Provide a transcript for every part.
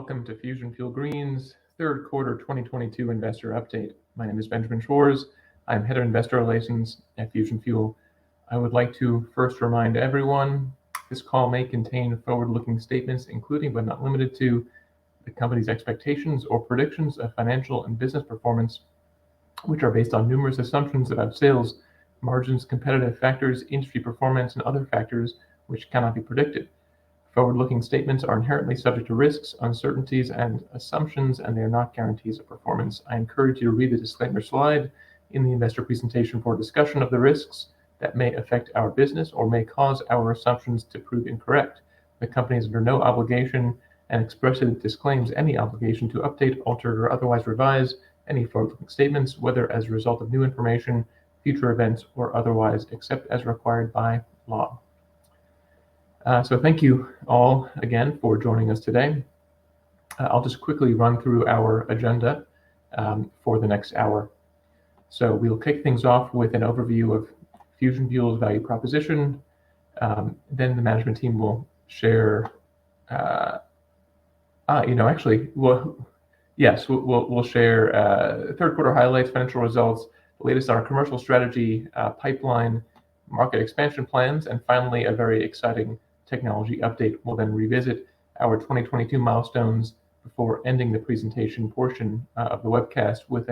welcome to Fusion Fuel Green's third quarter 2022 investor update. My name is Benjamin Shores. I'm head of investor relations at Fusion Fuel. I would like to first remind everyone this call may contain forward-looking statements, including but not limited to the company's expectations or predictions of financial and business performance, which are based on numerous assumptions about sales, margins, competitive factors, industry performance, and other factors which cannot be predicted. Forward-looking statements are inherently subject to risks, uncertainties, and assumptions, and they are not guarantees of performance. I encourage you to read the disclaimer slide in the investor presentation for a discussion of the risks that may affect our business or may cause our assumptions to prove incorrect. The company is under no obligation and expressly disclaims any obligation to update, alter, or otherwise revise any forward-looking statements, whether as a result of new information, future events, or otherwise, except as required by law. So thank you all again for joining us today. I'll just quickly run through our agenda for the next hour. So we'll kick things off with an overview of Fusion Fuel's value proposition. Then the management team will share, we'll share third quarter highlights, financial results, the latest on our commercial strategy, pipeline, market expansion plans, and finally a very exciting technology update. We'll then revisit our 2022 milestones before ending the presentation portion of the webcast with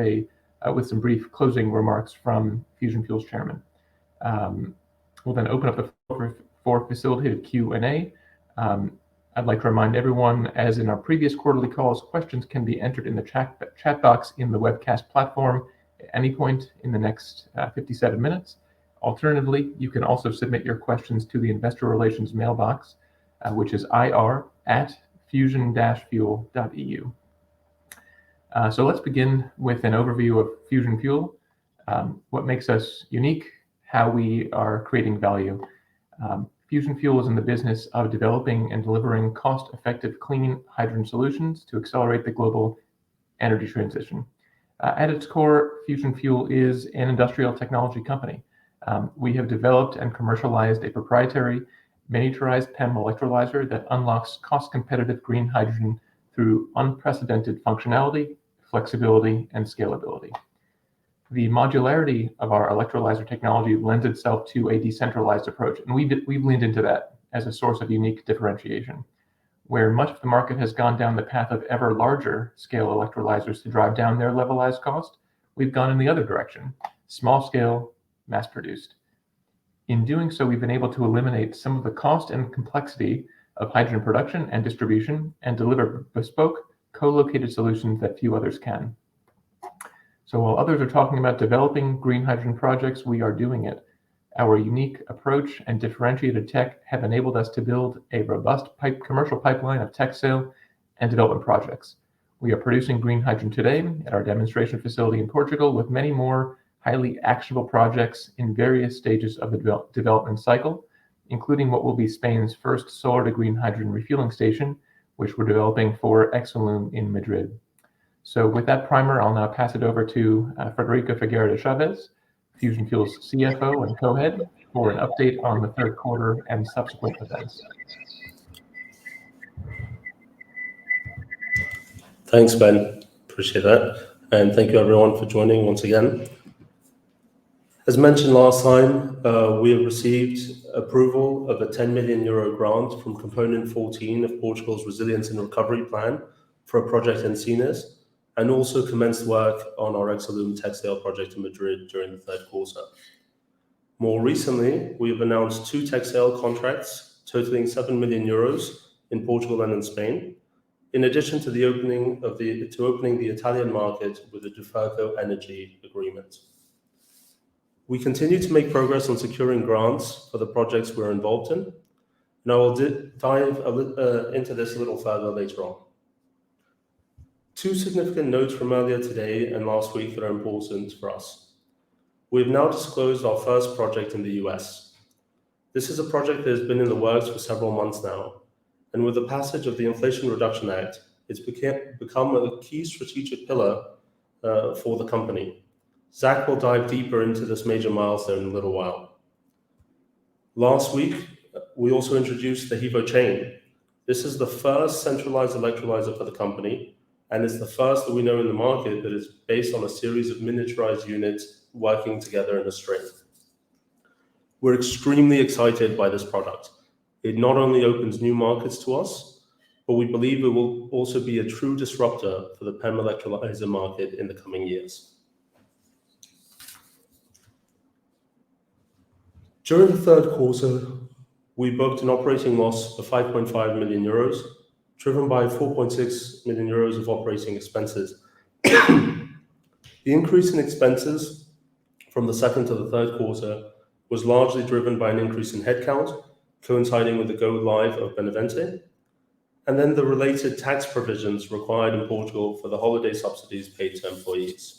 some brief closing remarks from Fusion Fuel's chairman. We'll then open up the floor for facilitated Q&A. I'd like to remind everyone, as in our previous quarterly calls, questions can be entered in the chat box in the webcast platform at any point in the next 57 minutes. Alternatively, you can also submit your questions to the investor relations mailbox, which is ir@fusion-fuel.eu. So let's begin with an overview of Fusion Fuel, what makes us unique, how we are creating value. Fusion Fuel is in the business of developing and delivering cost-effective clean hydrogen solutions to accelerate the global energy transition. At its core, Fusion Fuel is an industrial technology company. We have developed and commercialized a proprietary miniaturized PEM electrolyzer that unlocks cost-competitive green hydrogen through unprecedented functionality, flexibility, and scalability. The modularity of our electrolyzer technology lends itself to a decentralized approach, and we've leaned into that as a source of unique differentiation. Where much of the market has gone down the path of ever larger scale electrolyzers to drive down their levelized cost, we've gone in the other direction, small scale, mass-produced. In doing so, we've been able to eliminate some of the cost and complexity of hydrogen production and distribution and deliver bespoke, co-located solutions that few others can. So while others are talking about developing green hydrogen projects, we are doing it. Our unique approach and differentiated tech have enabled us to build a robust commercial pipeline of tech sale and development projects. We are producing green hydrogen today at our demonstration facility in Portugal, with many more highly actionable projects in various stages of the development cycle, including what will be Spain's first solar to green hydrogen refueling station, which we're developing for Exolum in Madrid. So with that primer, I'll now pass it over to Frederico Figueira de Chavez, Fusion Fuel's CFO and co-head, for an update on the third quarter and subsequent events. Thanks, Ben. Appreciate that. And thank you everyone for joining once again. As mentioned last time, we have received approval of a 10 million euro grant from Component 14 of Portugal's Resilience and Recovery Plan for a project in Sines, and also commenced work on our Exolum tech sale project in Madrid during the third quarter. More recently, we have announced 2 tech sale contracts totaling 7 million euros in Portugal and in Spain, in addition to the opening the Italian market with the Duferco Energy agreement. We continue to make progress on securing grants for the projects we're involved in, and I will dive into this a little further later on. 2 significant notes from earlier today and last week that are important for us. We've now disclosed our first project in the US. This is a project that has been in the works for several months now, and with the passage of the Inflation Reduction Act, it's become a key strategic pillar for the company. Zach will dive deeper into this major milestone in a little while. Last week, we also introduced the HEVO chain. This is the first centralized electrolyzer for the company, and it's the first that we know in the market that is based on a series of miniaturized units working together in a string. We're extremely excited by this product. It not only opens new markets to us, but we believe it will also be a true disruptor for the PEM electrolyzer market in the coming years. During the third quarter, we booked an operating loss of 5.5 million euros, driven by 4.6 million euros of operating expenses. The increase in expenses from the second to the third quarter was largely driven by an increase in headcount, coinciding with the go live of Benavente, and then the related tax provisions required in Portugal for the holiday subsidies paid to employees.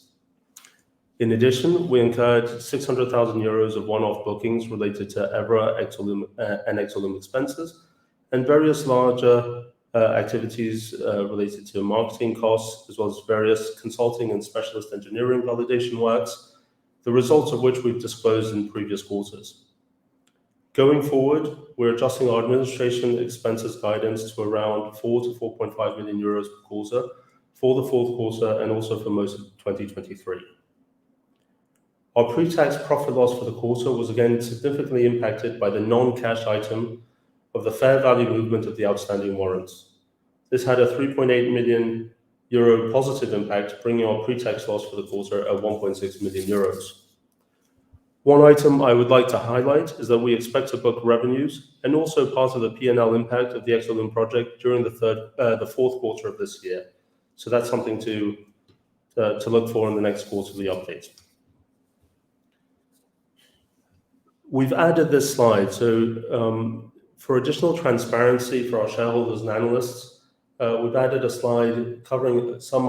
In addition, we incurred 600,000 euros of one-off bookings related to Evra, Exolum, and Exolum expenses, and various larger activities related to marketing costs, as well as various consulting and specialist engineering validation works, the results of which we've disclosed in previous quarters. Going forward, we're adjusting our administration expenses guidance to around 4 to 4.5 million euros per quarter for the fourth quarter and also for most of 2023. Our pre-tax profit loss for the quarter was again significantly impacted by the non-cash item of the fair value movement of the outstanding warrants. This had a 3.8 million euro positive impact, bringing our pre-tax loss for the quarter at 1.6 million euros. One item I would like to highlight is that we expect to book revenues and also part of the P&L impact of the Exolum project during the fourth quarter of this year. So that's something to look for in the next quarterly update. We've added this slide, so for additional transparency for our shareholders and analysts, we've added a slide covering some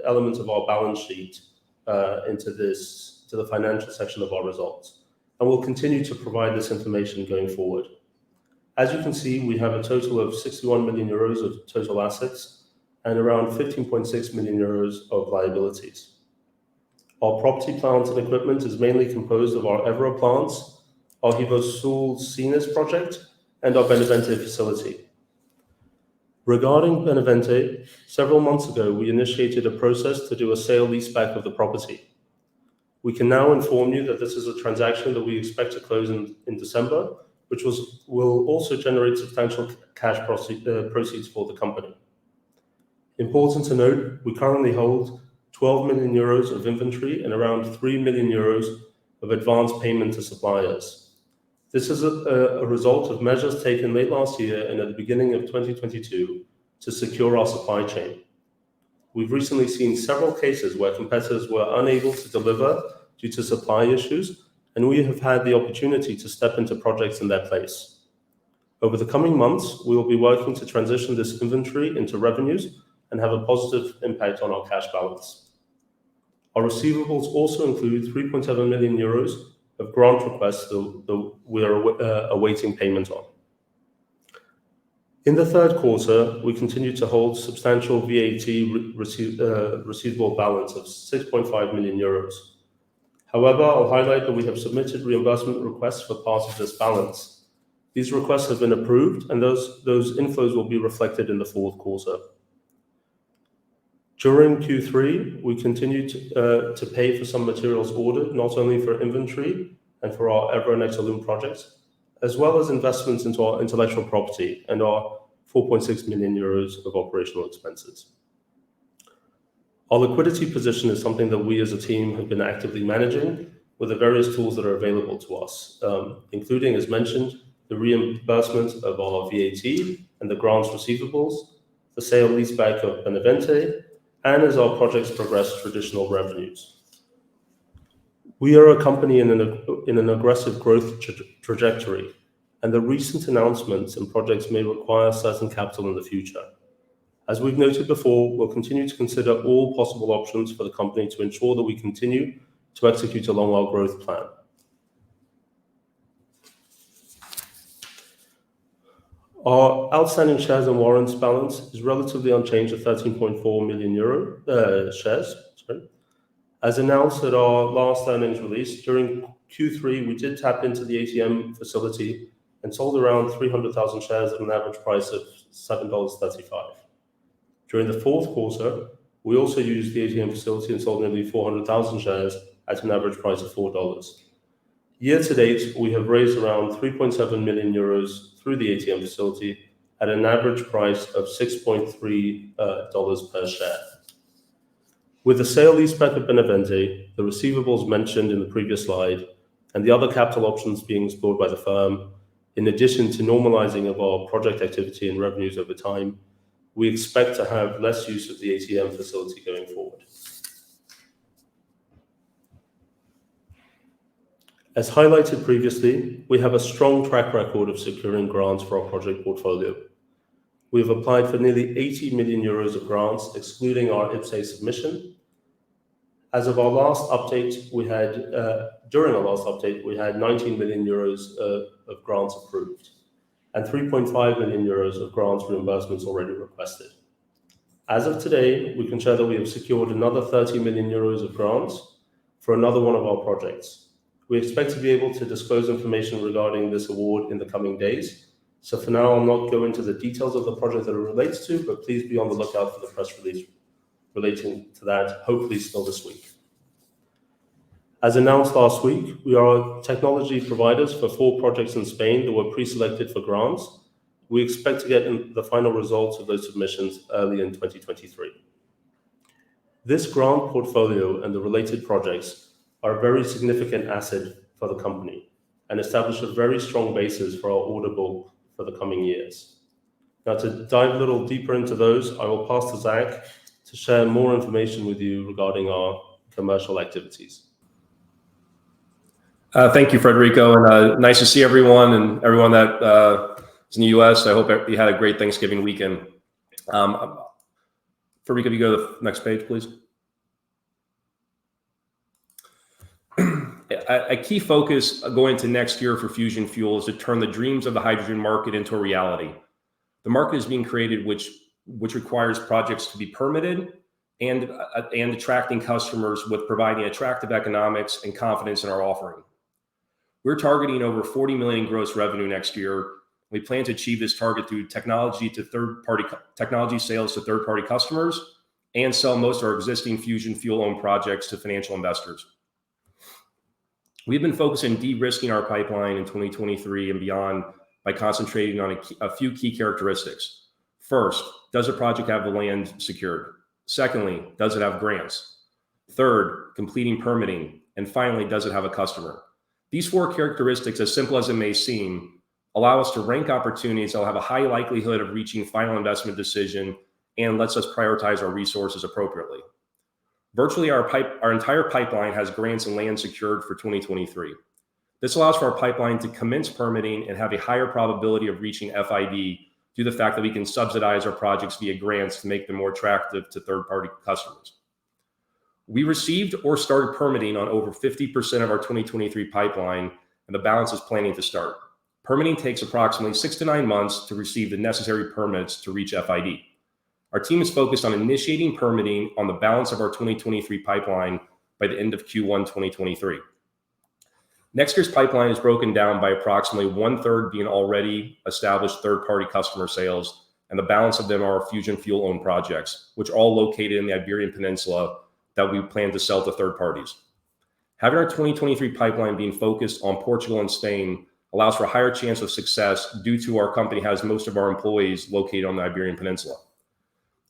elements of our balance sheet to the financial section of our results, and we'll continue to provide this information going forward. As you can see, we have a total of 61 million euros of total assets and around 15.6 million euros of liabilities. Our property, plant, and equipment is mainly composed of our Evra plants, our HEVO-Sul Sines project, and our Benavente facility. Regarding Benavente, several months ago, we initiated a process to do a sale-leaseback of the property. We can now inform you that this is a transaction that we expect to close in December, which will also generate substantial cash proceeds for the company. Important to note, we currently hold 12 million euros of inventory and around 3 million euros of advance payment to suppliers. This is a result of measures taken late last year and at the beginning of 2022 to secure our supply chain. We've recently seen several cases where competitors were unable to deliver due to supply issues, and we have had the opportunity to step into projects in their place. Over the coming months, we will be working to transition this inventory into revenues and have a positive impact on our cash balance. Our receivables also include 3.7 million euros of grant requests that we are awaiting payment on. In the third quarter, we continued to hold substantial VAT receivable balance of 6.5 million euros. However, I'll highlight that we have submitted reimbursement requests for part of this balance. These requests have been approved, and those inflows will be reflected in the fourth quarter. During Q3, we continued to pay for some materials ordered, not only for inventory and for our Evra and Exolum projects, as well as investments into our intellectual property and our 4.6 million euros of operational expenses. Our liquidity position is something that we as a team have been actively managing with the various tools that are available to us, including, as mentioned, the reimbursement of our VAT and the grants receivables, the sale leaseback of Benavente, and as our projects progress traditional revenues. We are a company in an aggressive growth trajectory, and the recent announcements and projects may require certain capital in the future. As we've noted before, we'll continue to consider all possible options for the company to ensure that we continue to execute along our growth plan. Our outstanding shares and warrants balance is relatively unchanged at 13.4 million shares. As announced at our last earnings release, during Q3, we did tap into the ATM facility and sold around 300,000 shares at an average price of $7.35. During the fourth quarter, we also used the ATM facility and sold nearly 400,000 shares at an average price of $4. Year to date, we have raised around 3.7 million euros through the ATM facility at an average price of $6.3 per share. With the sale leaseback of Benavente, the receivables mentioned in the previous slide, and the other capital options being explored by the firm, in addition to normalizing of our project activity and revenues over time, we expect to have less use of the ATM facility going forward. As highlighted previously, we have a strong track record of securing grants for our project portfolio. We have applied for nearly 80 million euros of grants, excluding our IPCEI submission. As of our last update, during our last update, we had 19 million euros of grants approved and 3.5 million euros of grants reimbursements already requested. As of today, we can share that we have secured another 30 million euros of grants for another one of our projects. We expect to be able to disclose information regarding this award in the coming days. So for now, I'll not go into the details of the project that it relates to, but please be on the lookout for the press release relating to that, hopefully still this week. As announced last week, we are technology providers for 4 projects in Spain that were pre-selected for grants. We expect to get the final results of those submissions early in 2023. This grant portfolio and the related projects are a very significant asset for the company and establish a very strong basis for our order book for the coming years. Now, to dive a little deeper into those, I will pass to Zach to share more information with you regarding our commercial activities. Thank you, Federico, and nice to see everyone and everyone that is in the U.S. I hope you had a great Thanksgiving weekend. Federico, if you go to the next page, please. A key focus going into next year for Fusion Fuel is to turn the dreams of the hydrogen market into a reality. The market is being created which requires projects to be permitted and attracting customers with providing attractive economics and confidence in our offering. We're targeting over 40 million gross revenue next year. We plan to achieve this target through technology sales to third-party customers and sell most of our existing Fusion Fuel-owned projects to financial investors. We've been focusing on de-risking our pipeline in 2023 and beyond by concentrating on a few key characteristics. First, does a project have the land secured? Secondly, does it have grants? Third, completing permitting. And finally, does it have a customer? These 4 characteristics, as simple as it may seem, allow us to rank opportunities that will have a high likelihood of reaching final investment decision and lets us prioritize our resources appropriately. Virtually our entire pipeline has grants and land secured for 2023. This allows for our pipeline to commence permitting and have a higher probability of reaching FID due to the fact that we can subsidize our projects via grants to make them more attractive to third-party customers. We received or started permitting on over 50% of our 2023 pipeline, and the balance is planning to start. Permitting takes approximately 6 to 9 months to receive the necessary permits to reach FID. Our team is focused on initiating permitting on the balance of our 2023 pipeline by the end of Q1 2023. Next year's pipeline is broken down by approximately 1/3 being already established third-party customer sales, and the balance of them are Fusion Fuel-owned projects, which are all located in the Iberian Peninsula that we plan to sell to third parties. Having our 2023 pipeline being focused on Portugal and Spain allows for a higher chance of success due to our company has most of our employees located on the Iberian Peninsula.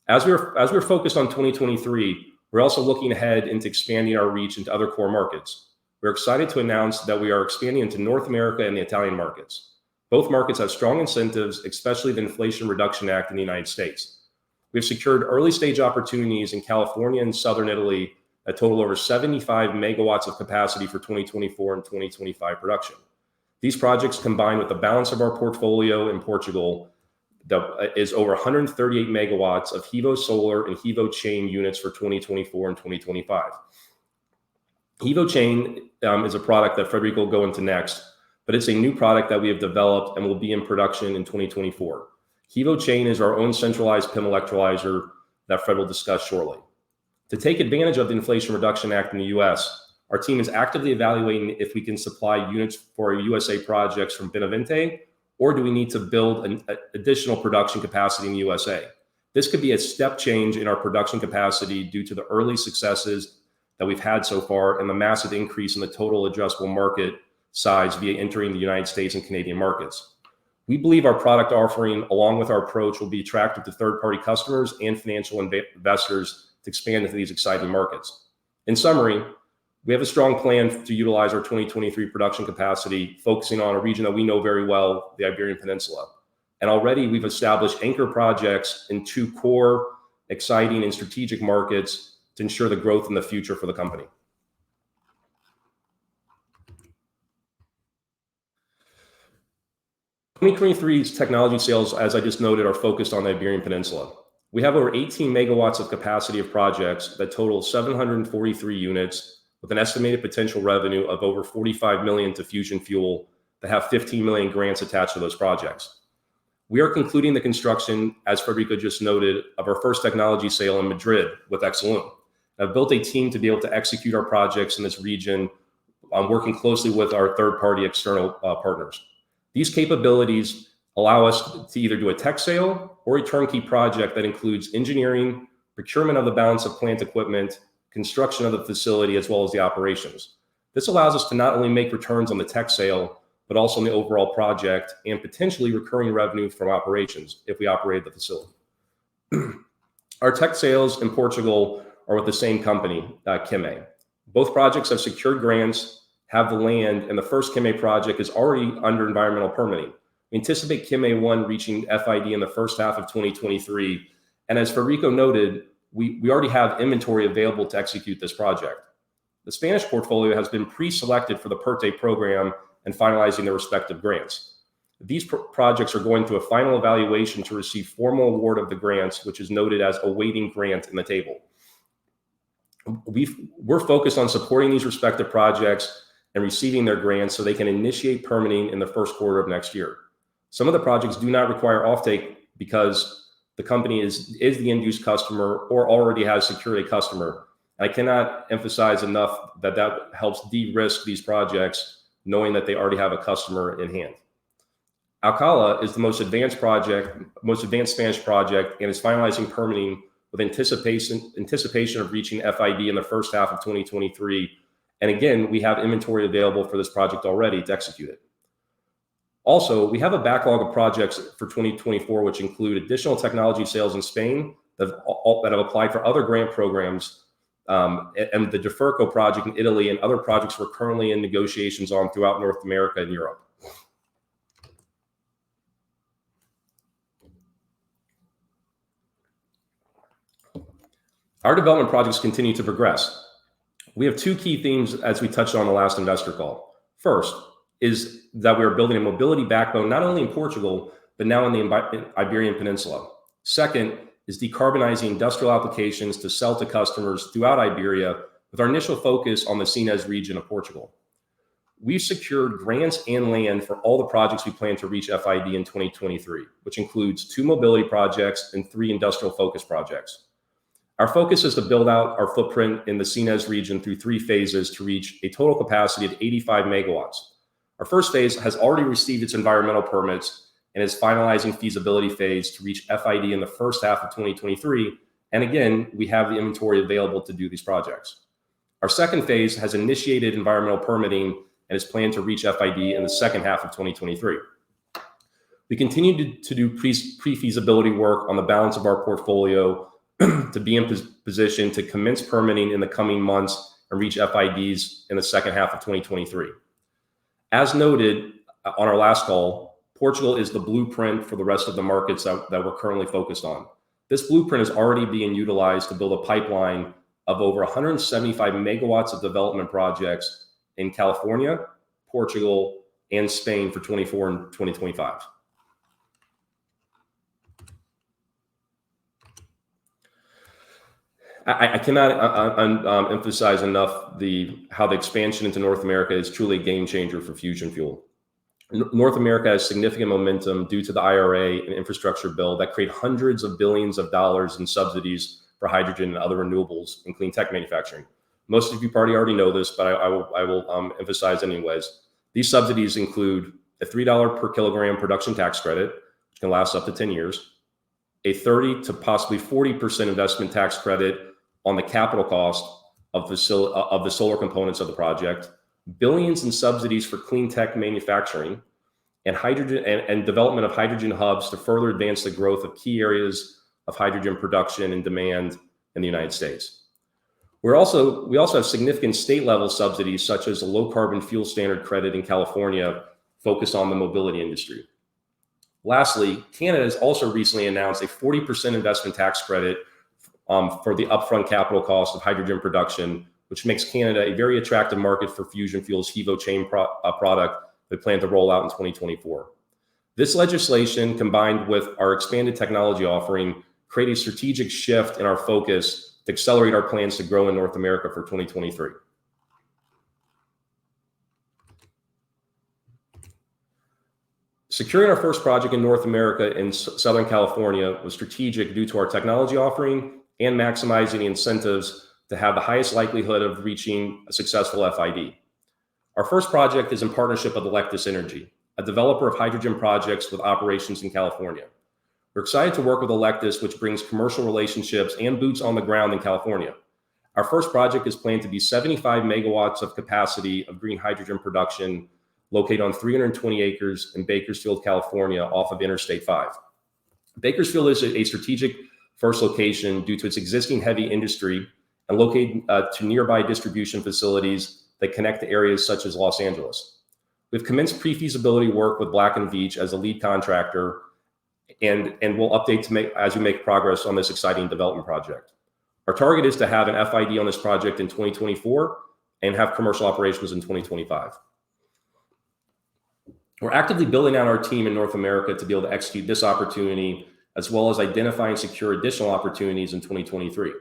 As we're focused on 2023, we're also looking ahead into expanding our reach into other core markets. We're excited to announce that we are expanding into North America and the Italian markets. Both markets have strong incentives, especially the Inflation Reduction Act in the United States. We've secured early stage opportunities in California and Southern Italy that total over 75 megawatts of capacity for 2024 and 2025 production. These projects, combined with the balance of our portfolio in Portugal, that is over 138 megawatts of HEVO-Solar and HEVO-Chain units for 2024 and 2025. HEVO-Chain is a product that Federico will go into next, but it's a new product that we have developed and will be in production in 2024. HEVO-Chain is our own centralized PIM electrolyzer that Fred will discuss shortly. To take advantage of the Inflation Reduction Act in the US, our team is actively evaluating if we can supply units for our USA projects from Benavente or do we need to build an additional production capacity in the USA? This could be a step change in our production capacity due to the early successes that we've had so far and the massive increase in the total addressable market size via entering the United States and Canadian markets. We believe our product offering, along with our approach, will be attractive to third-party customers and financial investors to expand into these exciting markets. In summary, we have a strong plan to utilize our 2023 production capacity, focusing on a region that we know very well, the Iberian Peninsula. And already we've established anchor projects in 2 core, exciting, and strategic markets to ensure the growth in the future for the company. (2023's technology sales, as I just noted, are focused on the Iberian Peninsula. We have over 18 megawatts of capacity of projects that total 743 units with an estimated potential revenue of over 45 million to Fusion Fuel that have 15 million grants attached to those projects. We are concluding the construction, as Federico just noted, of our first technology sale in Madrid with Exolum. I've built a team to be able to execute our projects in this region, working closely with our third-party external partners. These capabilities allow us to either do a tech sale or a turnkey project that includes engineering, procurement of the balance of plant equipment, construction of the facility, as well as the operations. This allows us to not only make returns on the tech sale, but also on the overall project and potentially recurring revenue from operations if we operate the facility. Our tech sales in Portugal are with the same company, Kime. Both projects have secured grants, have the land, and the first Kime project is already under environmental permitting. We anticipate Kime 1 reaching FID in the first half of 2023. And as Federico noted, we already have inventory available to execute this project. The Spanish portfolio has been pre-selected for the PERTE program and finalizing their respective grants. These projects are going through a final evaluation to receive formal award of the grants, which is noted as awaiting grant in the table. We're focused on supporting these respective projects and receiving their grants so they can initiate permitting in the first quarter of next year. Some of the projects do not require offtake because the company is the end-use customer or already has secured a customer. I cannot emphasize enough that helps de-risk these projects, knowing that they already have a customer in hand. Alcala is the most advanced Spanish project and is finalizing permitting with anticipation of reaching FID in the first half of 2023. And again, we have inventory available for this project already to execute it. Also, we have a backlog of projects for 2024, which include additional technology sales in Spain that have applied for other grant programs, and the Duferco project in Italy and other projects we're currently in negotiations on throughout North America and Europe. Our development projects continue to progress. We have 2 key themes as we touched on the last investor call. First is that we are building a mobility backbone, not only in Portugal, but now in the Iberian Peninsula. Second is decarbonizing industrial applications to sell to customers throughout Iberia with our initial focus on the Sines region of Portugal. We've secured grants and land for all the projects we plan to reach FID in 2023, which includes 2 mobility projects and 3 industrial focus projects. Our focus is to build out our footprint in the Sines region through 3 phases to reach a total capacity of 85 megawatts. Our first phase has already received its environmental permits and is finalizing feasibility phase to reach FID in the first half of 2023. And again, we have the inventory available to do these projects. Our second phase has initiated environmental permitting and is planned to reach FID in the second half of 2023. We continue to do pre-feasibility work on the balance of our portfolio to be in position to commence permitting in the coming months and reach FIDs in the second half of 2023. As noted on our last call, Portugal is the blueprint for the rest of the markets that we're currently focused on. This blueprint is already being utilized to build a pipeline of over 175 megawatts of development projects in California, Portugal, and Spain for 2024 and 2025. I cannot emphasize enough how the expansion into North America is truly a game changer for Fusion Fuel. North America has significant momentum due to the IRA and infrastructure bill that create hundreds of billions of dollars in subsidies for hydrogen and other renewables and clean tech manufacturing. Most of you probably already know this, but I will emphasize anyways. These subsidies include a $3 per kilogram production tax credit, which can last up to 10 years, a 30 to possibly 40% investment tax credit on the capital cost of the solar components of the project, billions in subsidies for clean tech manufacturing, and hydrogen and development of hydrogen hubs to further advance the growth of key areas of hydrogen production and demand in the United States. We also have significant state level subsidies, such as the low carbon fuel standard credit in California, focused on the mobility industry. Lastly, Canada has also recently announced a 40% investment tax credit for the upfront capital cost of hydrogen production, which makes Canada a very attractive market for Fusion Fuel's HEVO-Chain product we plan to roll out in 2024. This legislation, combined with our expanded technology offering, create a strategic shift in our focus to accelerate our plans to grow in North America for 2023. Securing our first project in North America in Southern California was strategic due to our technology offering and maximizing the incentives to have the highest likelihood of reaching a successful FID. Our first project is in partnership with Electus Energy, a developer of hydrogen projects with operations in California. We're excited to work with Electus, which brings commercial relationships and boots on the ground in California. Our first project is planned to be 75 megawatts of capacity of green hydrogen production, located on 320 acres in Bakersfield, California, off of Interstate 5. Bakersfield is a strategic first location due to its existing heavy industry and located to nearby distribution facilities that connect to areas such as Los Angeles. We've commenced pre-feasibility work with Black & Veatch as a lead contractor, and we'll update as we make progress on this exciting development project. Our target is to have an FID on this project in 2024 and have commercial operations in 2025. We're actively building out our team in North America to be able to execute this opportunity, as well as identify and secure additional opportunities in 2023.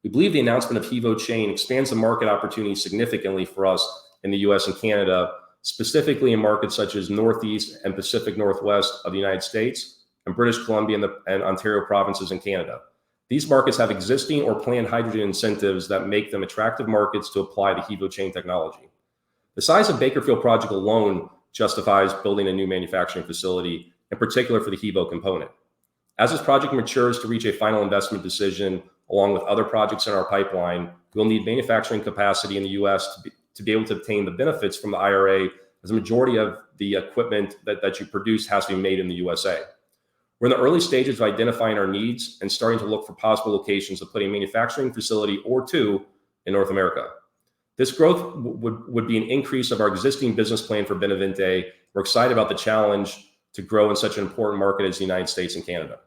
We believe the announcement of HEVO-Chain expands the market opportunity significantly for us in the US and Canada, specifically in markets such as Northeast and Pacific Northwest of the United States and British Columbia and Ontario provinces in Canada. These markets have existing or planned hydrogen incentives that make them attractive markets to apply the HEVO-Chain technology. The size of Bakersfield project alone justifies building a new manufacturing facility, in particular for the HEVO component. As this project matures to reach a final investment decision, along with other projects in our pipeline, we'll need manufacturing capacity in the US to be able to obtain the benefits from the IRA, as a majority of the equipment that you produce has to be made in the USA. We're in the early stages of identifying our needs and starting to look for possible locations to put a manufacturing facility or two in North America. This growth would be an increase of our existing business plan for Benavente. We're excited about the challenge to grow in such an important market as the United States and Canada.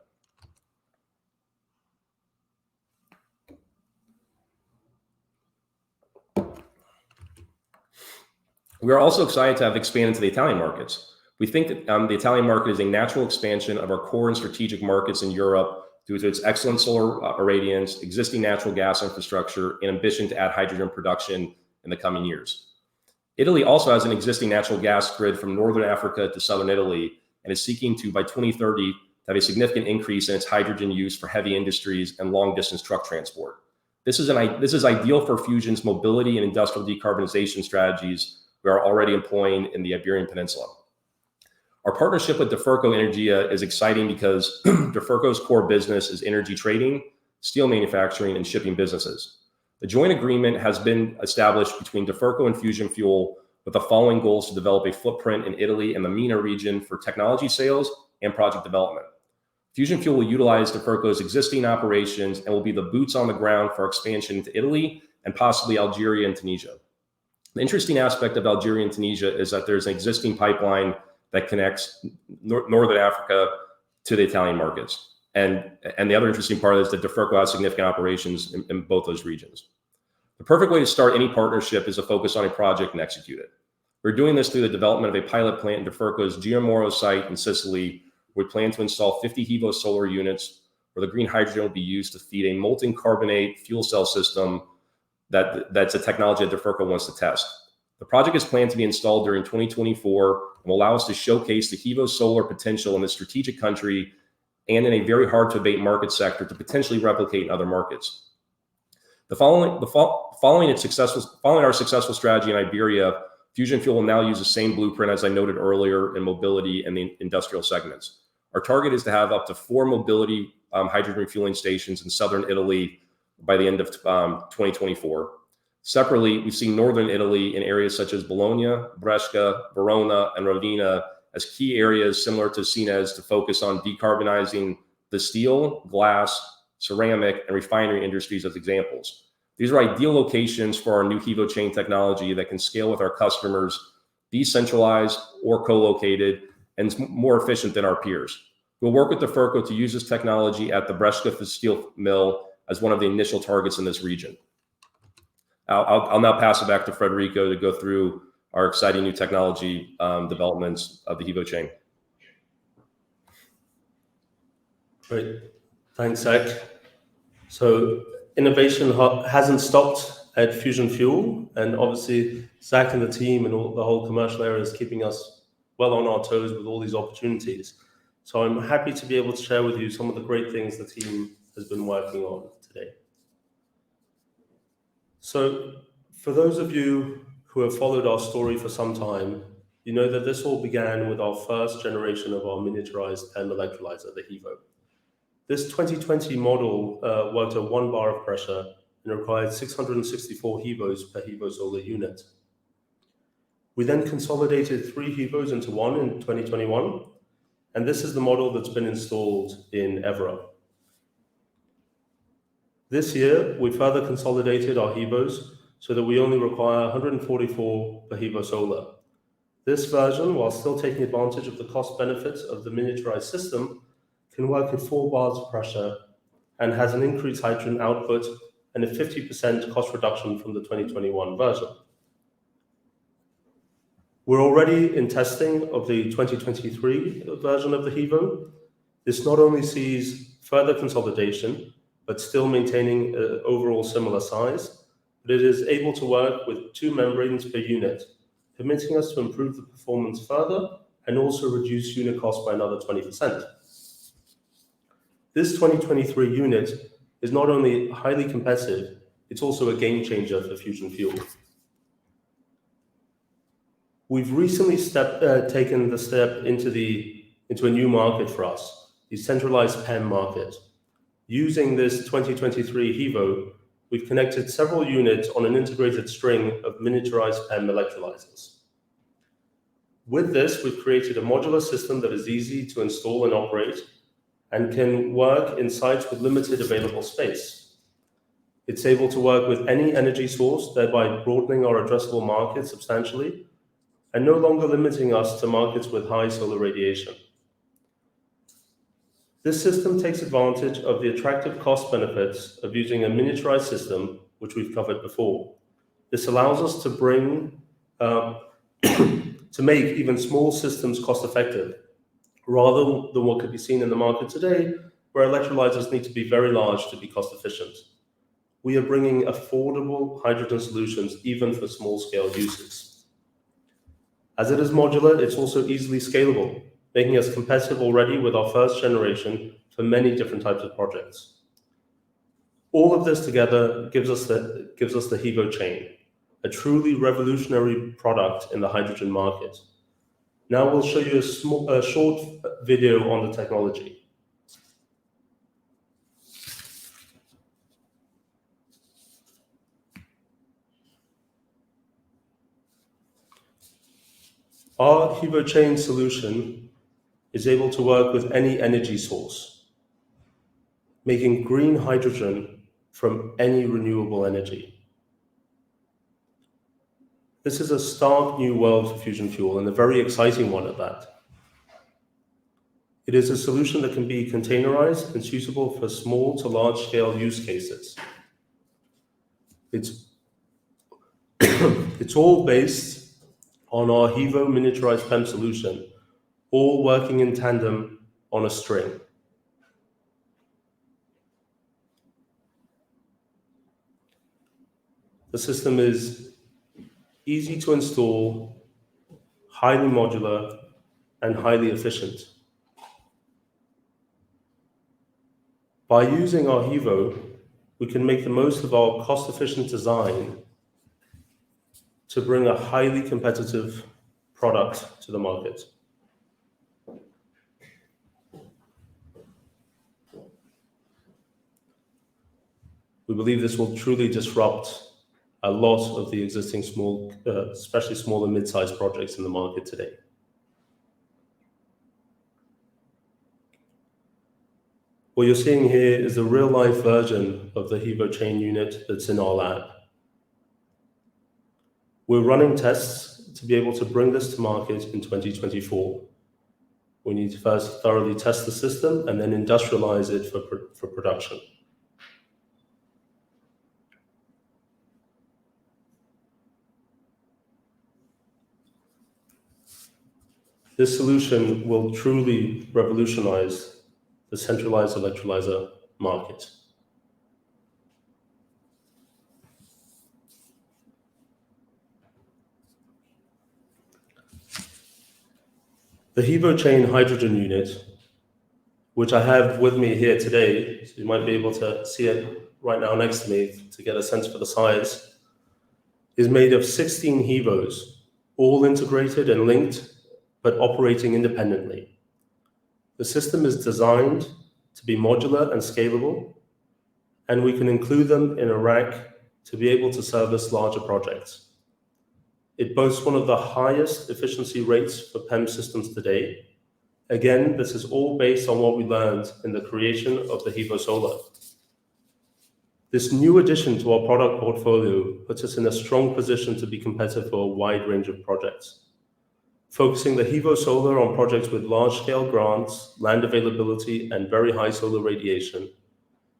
We are also excited to have expanded to the Italian markets. We think that the Italian market is a natural expansion of our core and strategic markets in Europe due to its excellent solar irradiance, existing natural gas infrastructure, and ambition to add hydrogen production in the coming years. Italy also has an existing natural gas grid from Northern Africa to Southern Italy, and is seeking to, by 2030, have a significant increase in its hydrogen use for heavy industries and long-distance truck transport. This is ideal for Fusion's mobility and industrial decarbonization strategies we are already employing in the Iberian Peninsula. Our partnership with Duferco Energia is exciting because Duferco's core business is energy trading, steel manufacturing, and shipping businesses. The joint agreement has been established between Duferco and Fusion Fuel with the following goals: to develop a footprint in Italy and the MENA region for technology sales and project development. Fusion Fuel will utilize Duferco's existing operations and will be the boots on the ground for expansion into Italy and possibly Algeria and Tunisia. The interesting aspect of Algeria and Tunisia is that there's an existing pipeline that connects Northern Africa to the Italian markets. And the other interesting part is that Duferco has significant operations in both those regions. The perfect way to start any partnership is to focus on a project and execute it. We're doing this through the development of a pilot plant in Duferco's Giammoro site in Sicily. We plan to install 50 HEVO solar units where the green hydrogen will be used to feed a molten carbonate fuel cell system that's a technology that Duferco wants to test. The project is planned to be installed during 2024 and will allow us to showcase the HEVO solar potential in this strategic country and in a very hard to abate market sector to potentially replicate in other markets. Following our successful strategy in Iberia, Fusion Fuel will now use the same blueprint as I noted earlier in mobility and the industrial segments. Our target is to have up to 4 mobility hydrogen refueling stations in southern Italy by the end of 2024. Separately, we've seen northern Italy in areas such as Bologna, Brescia, Verona, and Ravenna as key areas similar to Sines to focus on decarbonizing the steel, glass, ceramic, and refinery industries as examples. These are ideal locations for our new HEVO-Chain technology that can scale with our customers, decentralized or co-located, and more efficient than our peers. We'll work with the FERCO to use this technology at the Brescia steel mill as one of the initial targets in this region. I'll now pass it back to Federico to go through our exciting new technology developments of the HEVO-Chain. Great. Thanks, Zach. So innovation hasn't stopped at Fusion Fuel, and obviously Zach and the team and the whole commercial area is keeping us well on our toes with all these opportunities. So I'm happy to be able to share with you some of the great things the team has been working on today. So for those of you who have followed our story for some time, you know that this all began with our first generation of our miniaturized PEM electrolyzer, the HEVO. This 2020 model worked at 1 bar of pressure and required 664 HEVOs per HEVO solar unit. We then consolidated 3 HEVOs into one in 2021, and this is the model that's been installed in Évora. This year, we further consolidated our HEVOs so that we only require 144 per HEVO solar. This version, while still taking advantage of the cost benefits of the miniaturized system, can work at 4 bars of pressure and has an increased hydrogen output and a 50% cost reduction from the 2021 version. We're already in testing of the 2023 version of the HEVO. This not only sees further consolidation, but still maintaining an overall similar size, but it is able to work with 2 membranes per unit, permitting us to improve the performance further and also reduce unit cost by another 20%. This 2023 unit is not only highly competitive, it's also a game changer for Fusion Fuel. We've recently taken the step into a new market for us, the centralized PEM market. Using this 2023 HEVO, we've connected several units on an integrated string of miniaturized PEM electrolyzers. With this, we've created a modular system that is easy to install and operate and can work in sites with limited available space. It's able to work with any energy source, thereby broadening our addressable market substantially, and no longer limiting us to markets with high solar radiation. This system takes advantage of the attractive cost benefits of using a miniaturized system, which we've covered before. This allows us to to make even small systems cost effective, rather than what could be seen in the market today, where electrolyzers need to be very large to be cost efficient. We are bringing affordable hydrogen solutions even for small scale uses. As it is modular, it's also easily scalable, making us competitive already with our first generation for many different types of projects. All of this together gives us the HEVO-Chain, a truly revolutionary product in the hydrogen market. Now we'll show you a short video on the technology. Our HEVO-Chain solution is able to work with any energy source, making green hydrogen from any renewable energy. This is a stark new world for Fusion Fuel, and a very exciting one at that. It is a solution that can be containerized and suitable for small to large scale use cases. It's all based on our HEVO miniaturized PEM solution, all working in tandem on a string. The system is easy to install, highly modular, and highly efficient. By using our HEVO, we can make the most of our cost-efficient design to bring a highly competitive product to the market. We believe this will truly disrupt a lot of the existing small, especially small and mid-sized projects in the market today. What you're seeing here is a real-life version of the HEVO-Chain unit that's in our lab. We're running tests to be able to bring this to market in 2024. We need to first thoroughly test the system and then industrialize it for production. This solution will truly revolutionize the centralized electrolyzer market. The HEVO-Chain hydrogen unit, which I have with me here today, so you might be able to see it right now next to me to get a sense for the size, is made of 16 HEVOs, all integrated and linked, but operating independently. The system is designed to be modular and scalable, and we can include them in a rack to be able to service larger projects. It boasts one of the highest efficiency rates for PEM systems today. Again, this is all based on what we learned in the creation of the HEVO-Solar. This new addition to our product portfolio puts us in a strong position to be competitive for a wide range of projects. Focusing the HEVO-Solar on projects with large-scale grants, land availability, and very high solar radiation,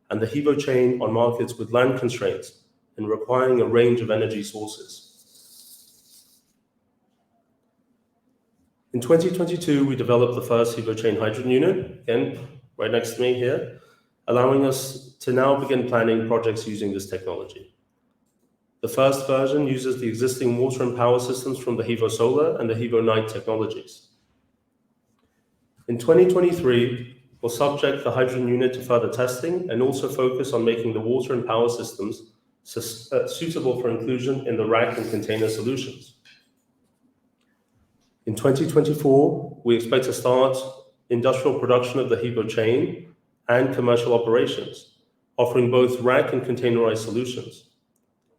and the HEVO-Chain on markets with land constraints and requiring a range of energy sources. In 2022, we developed the first HEVO-Chain hydrogen unit, again, right next to me here, allowing us to now begin planning projects using this technology. The first version uses the existing water and power systems from the HEVO-Solar and the HEVO-Night technologies. In 2023, we'll subject the hydrogen unit to further testing and also focus on making the water and power systems suitable for inclusion in the rack and container solutions. In 2024, we expect to start industrial production of the HEVO-Chain and commercial operations, offering both rack and containerized solutions.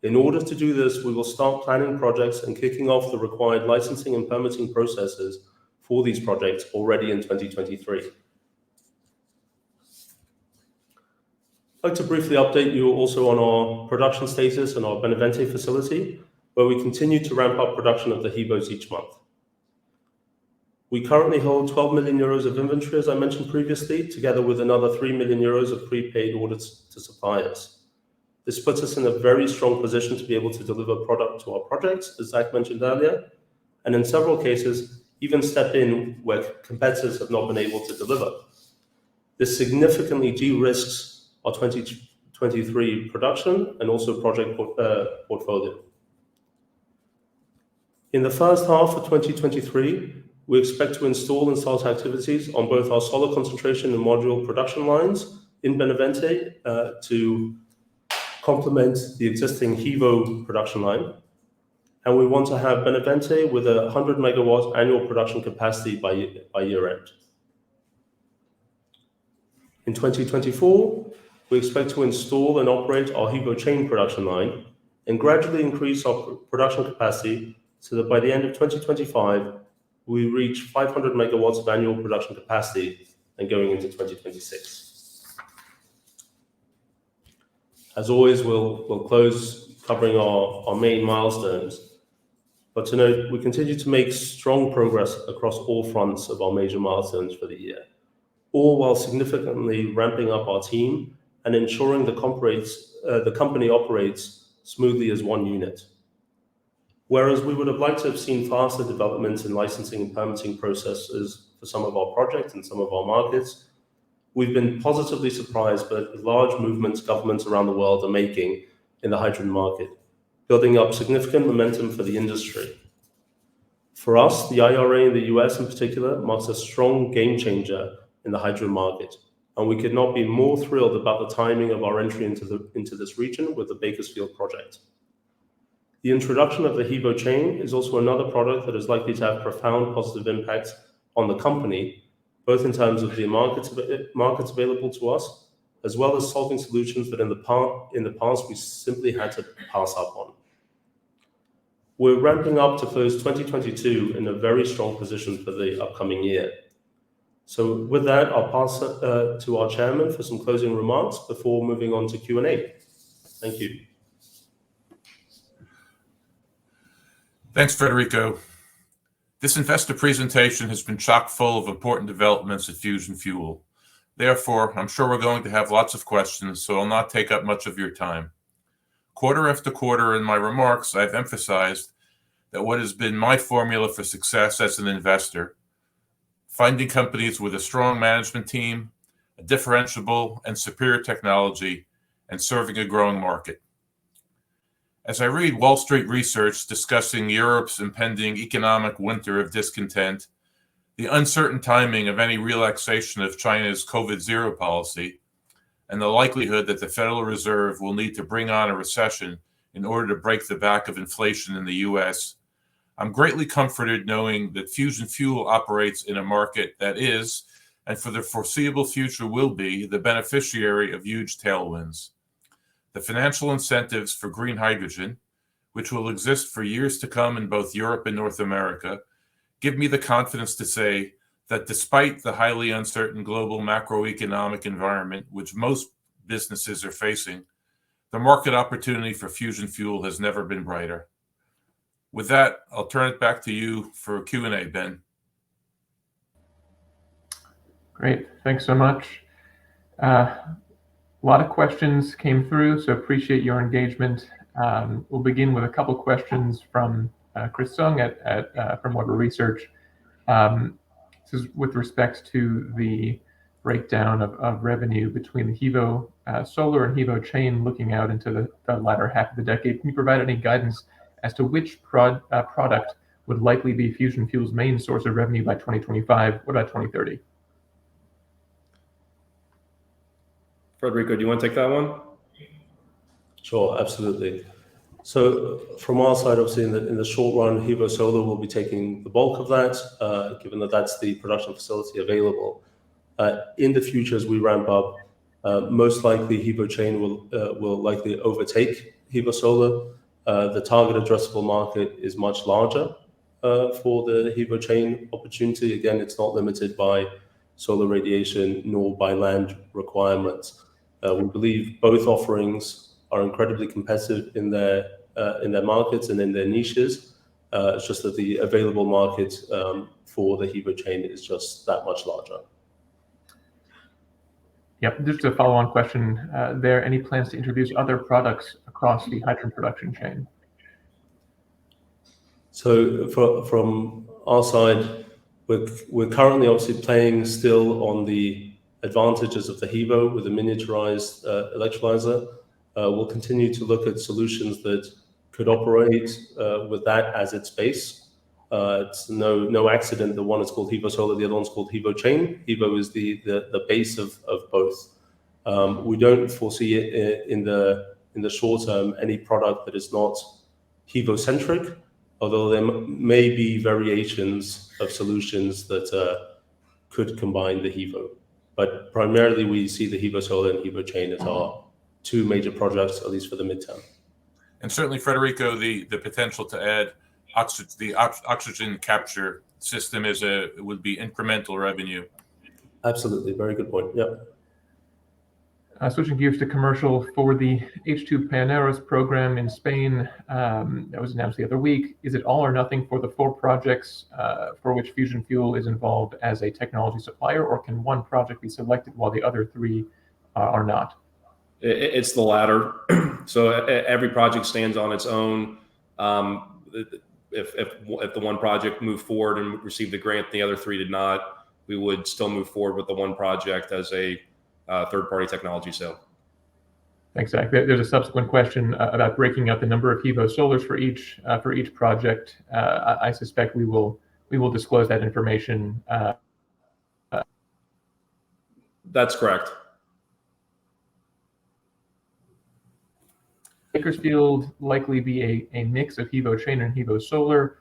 In order to do this, we will start planning projects and kicking off the required licensing and permitting processes for these projects already in 2023. I'd like to briefly update you also on our production status and our Benavente facility, where we continue to ramp up production of the HEVOs each month. We currently hold 12 million euros of inventory, as I mentioned previously, together with another 3 million euros of prepaid orders to suppliers. This puts us in a very strong position to be able to deliver product to our projects, as Zach mentioned earlier, and in several cases, even step in where competitors have not been able to deliver. This significantly de-risks our 2023 production and also project portfolio. In the first half of 2023, we expect to install and start activities on both our solid concentration and module production lines in Benavente to complement the existing HEVO production line. And we want to have Benavente with a 100 megawatt annual production capacity by year end. In 2024, we expect to install and operate our HEVO-Chain production line and gradually increase our production capacity so that by the end of 2025, we reach 500 megawatts of annual production capacity and going into 2026. As always, we'll close covering our main milestones. But to note, we continue to make strong progress across all fronts of our major milestones for the year, all while significantly ramping up our team and ensuring the company operates smoothly as one unit. Whereas we would have liked to have seen faster developments in licensing and permitting processes for some of our projects and some of our markets, we've been positively surprised by the large movements governments around the world are making in the hydrogen market, building up significant momentum for the industry. For us, the IRA in the US in particular marks a strong game changer in the hydrogen market, and we could not be more thrilled about the timing of our entry into this region with the Bakersfield project. The introduction of the HEVO chain is also another product that is likely to have profound positive impacts on the company, both in terms of the markets available to us, as well as solving solutions that in the past we simply had to pass up on. We're ramping up to close 2022 in a very strong position for the upcoming year. So with that, I'll pass to our chairman for some closing remarks before moving on to Q&A. Thank you. Thanks, Federico. This investor presentation has been chock full of important developments at Fusion Fuel. Therefore, I'm sure we're going to have lots of questions, so I'll not take up much of your time. Quarter after quarter in my remarks, I've emphasized that what has been my formula for success as an investor, finding companies with a strong management team, a differentiable and superior technology, and serving a growing market. As I read Wall Street research discussing Europe's impending economic winter of discontent, the uncertain timing of any relaxation of China's COVID-0 policy, and the likelihood that the Federal Reserve will need to bring on a recession in order to break the back of inflation in the US, I'm greatly comforted knowing that Fusion Fuel operates in a market that is, and for the foreseeable future will be, the beneficiary of huge tailwinds. The financial incentives for green hydrogen, which will exist for years to come in both Europe and North America, give me the confidence to say that despite the highly uncertain global macroeconomic environment which most businesses are facing, the market opportunity for Fusion Fuel has never been brighter. With that, I'll turn it back to you for Q&A, Ben. Great, thanks so much. A lot of questions came through, so appreciate your engagement. We'll begin with a couple questions from Chris Sung from Weber Research. This is with respect to the breakdown of revenue between the HEVO Solar and HEVO Chain looking out into the latter half of the decade. Can you provide any guidance as to which product would likely be Fusion Fuel's main source of revenue by 2025? What about 2030? Federico, do you want to take that one? Sure, absolutely. So from our side, obviously, in the short run, HEVO Solar will be taking the bulk of that, given that that's the production facility available. In the future, as we ramp up, most likely HEVO Chain will likely overtake HEVO Solar. The target addressable market is much larger for the HEVO Chain opportunity. Again, it's not limited by solar radiation nor by land requirements. We believe both offerings are incredibly competitive in their markets and in their niches. It's just that the available market for the HEVO Chain is just that much larger. Yep, just a follow-on question there. Any plans to introduce other products across the hydrogen production chain? So from our side, we're currently obviously playing still on the advantages of the HEVO with a miniaturized electrolyzer. We'll continue to look at solutions that could operate with that as its base. It's no accident that one is called HEVO Solar, the other one's called HEVO Chain. HEVO is the base of both. We don't foresee in the short term any product that is not HEVO centric, although there may be variations of solutions that could combine the HEVO. But primarily we see the HEVO Solar and HEVO Chain as our two major projects, at least for the midterm. And certainly, Federico, the potential to add the oxygen capture system would be incremental revenue. Absolutely, very good point. Yeah. Switching gears to commercial, for the H2 Pioneros program in Spain that was announced the other week, is it all or nothing for the 4 projects for which Fusion Fuel is involved as a technology supplier, or can one project be selected while the other 3 are not? It's the latter. So every project stands on its own. If the one project moved forward and received the grant, the other 3 did not, we would still move forward with the one project as a third-party technology sale. Thanks, Zach. There's a subsequent question about breaking out the number of HEVO Solars for each project. I suspect we will disclose that information. That's correct. Bakersfield likely be a mix of HEVO-Chain and HEVO-Solar?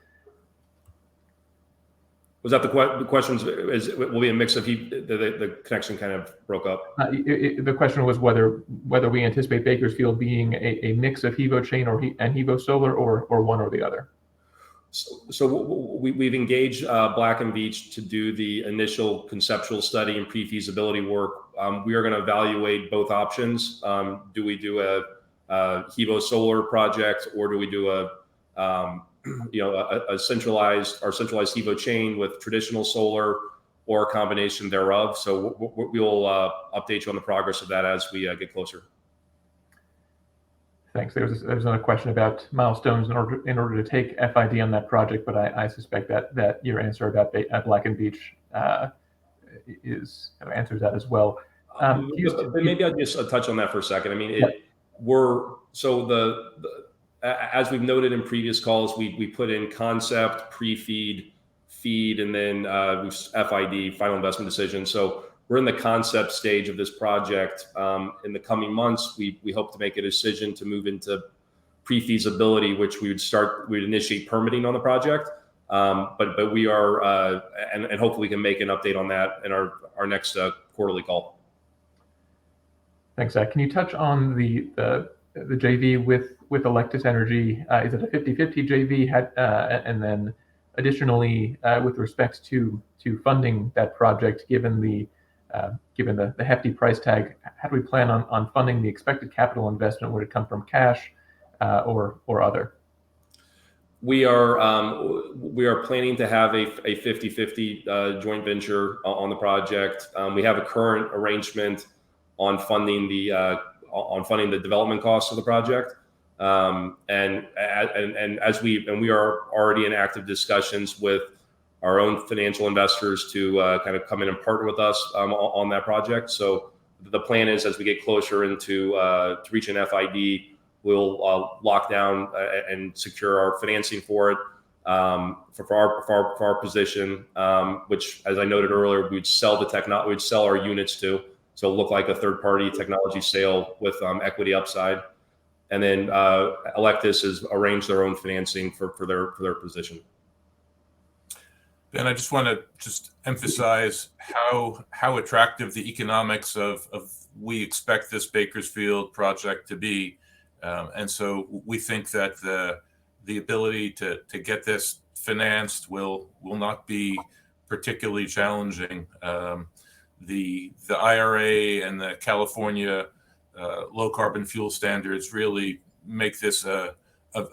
Was that the questions? Will be a mix of the connection kind of broke up. The question was whether we anticipate Bakersfield being a mix of HEVO-Chain and HEVO-Solar, or one or the other. So we've engaged Black & Veatch to do the initial conceptual study and pre-feasibility work. We are going to evaluate both options. Do we do a HEVO-Solar project, or do we do a centralized HEVO-Chain with traditional solar, or a combination thereof? So we'll update you on the progress of that as we get closer. Thanks. There's another question about milestones in order to take FID on that project, but I suspect that your answer about Black & Veatch answers that as well. Maybe I'll just touch on that for a second. I mean, as we've noted in previous calls, we put in concept, pre-feed, feed, and then FID, final investment decision. So we're in the concept stage of this project. In the coming months, we hope to make a decision to move into pre-feasibility, which we'd initiate permitting on the project. But we are, and hopefully we can make an update on that in our next quarterly call. Thanks, Zach. Can you touch on the JV with Electus Energy? Is it a 50-50 JV? And then additionally, with respect to funding that project, given the hefty price tag, how do we plan on funding the expected capital investment? Would it come from cash or other? We are planning to have a 50-50 joint venture on the project. We have a current arrangement on funding the development costs of the project, and we are already in active discussions with our own financial investors to kind of come in and partner with us on that project. So the plan is, as we get closer into to reaching FID, we'll lock down and secure our financing for it, for our position, which, as I noted earlier, we'd sell our units to, so it'll look like a third-party technology sale with equity upside. And then Electus has arranged their own financing for their position. Ben, I just want to emphasize how attractive the economics of we expect this Bakersfield project to be, and so we think that the ability to get this financed will not be particularly challenging. The IRA and the California low carbon fuel standards really make this a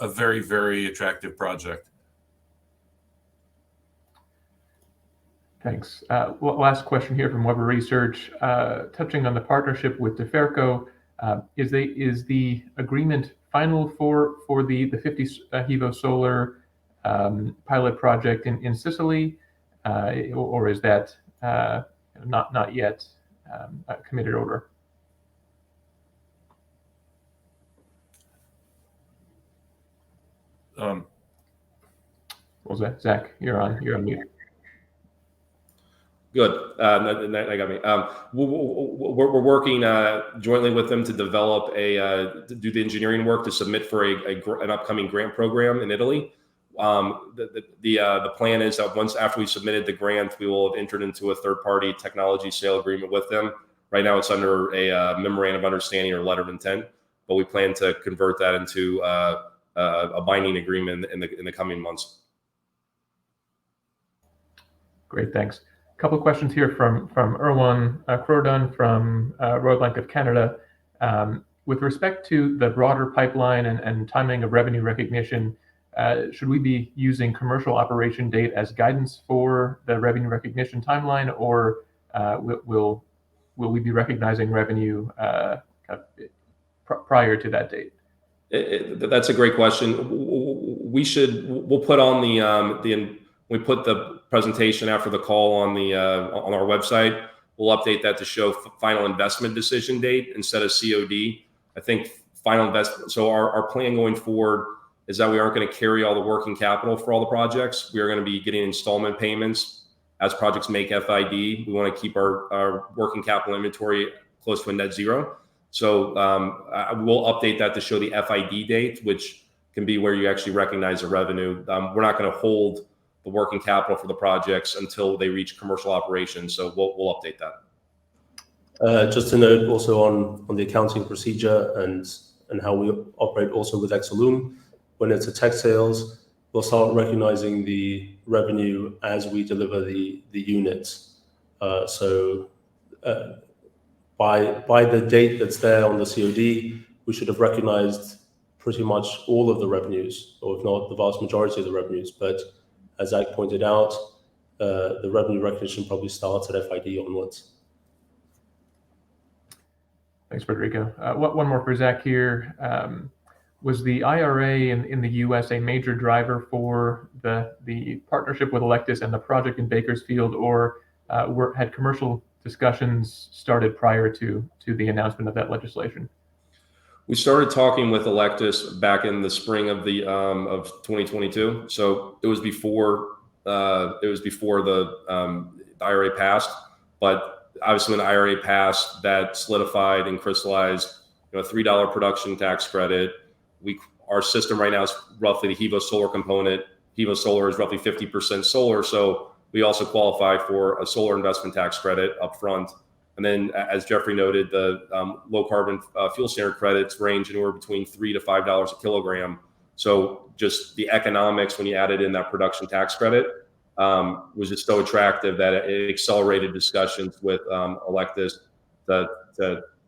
very, very attractive project. Thanks. Last question here from Weber Research, touching on the partnership with Duferco. Is the agreement final for the 50 HEVO-Solar pilot project in Sicily, or is that not yet a committed order? Well, Zach, you're on mute. Good. That got me. We're working jointly with them to develop to do the engineering work to submit for an upcoming grant program in Italy. The plan is that after we submitted the grant, we will have entered into a third-party technology sale agreement with them. Right now, it's under a memorandum of understanding or letter of intent, but we plan to convert that into a binding agreement in the coming months. Great, thanks. A couple of questions here from Erwan Croydon from Royal Bank of Canada. With respect to the broader pipeline and timing of revenue recognition, should we be using commercial operation date as guidance for the revenue recognition timeline, or will we be recognizing revenue prior to that date? That's a great question. We'll put on we put the presentation after the call on our website. We'll update that to show final investment decision date instead of COD. I think final investment. So our plan going forward is that we aren't going to carry all the working capital for all the projects. We are going to be getting installment payments as projects make FID. We want to keep our working capital inventory close to a net zero. So I will update that to show the FID date, which can be where you actually recognize the revenue. We're not going to hold the working capital for the projects until they reach commercial operations. So we'll update that. Just to note also on the accounting procedure and how we operate also with Exolum, when it's a tech sales, we'll start recognizing the revenue as we deliver the units. So by the date that's there on the COD, we should have recognized pretty much all of the revenues, or if not the vast majority of the revenues. But as Zach pointed out, the revenue recognition probably starts at FID onwards. Thanks, Federico. One more for Zach here. Was the IRA in the U.S. a major driver for the partnership with Electus and the project in Bakersfield, or had commercial discussions started prior to the announcement of that legislation? We started talking with Electus back in the spring of 2022. So it was before the IRA passed. But obviously, when the IRA passed, that solidified and crystallized, a $3 production tax credit. Our system right now is roughly the HEVO Solar component. HEVO Solar is roughly 50% solar, so we also qualify for a solar investment tax credit up front. And then, as Jeffrey noted, the low carbon fuel standard credits range anywhere between $3 to $5 a kilogram. So just the economics when you added in that production tax credit was just so attractive that it accelerated discussions with Electus to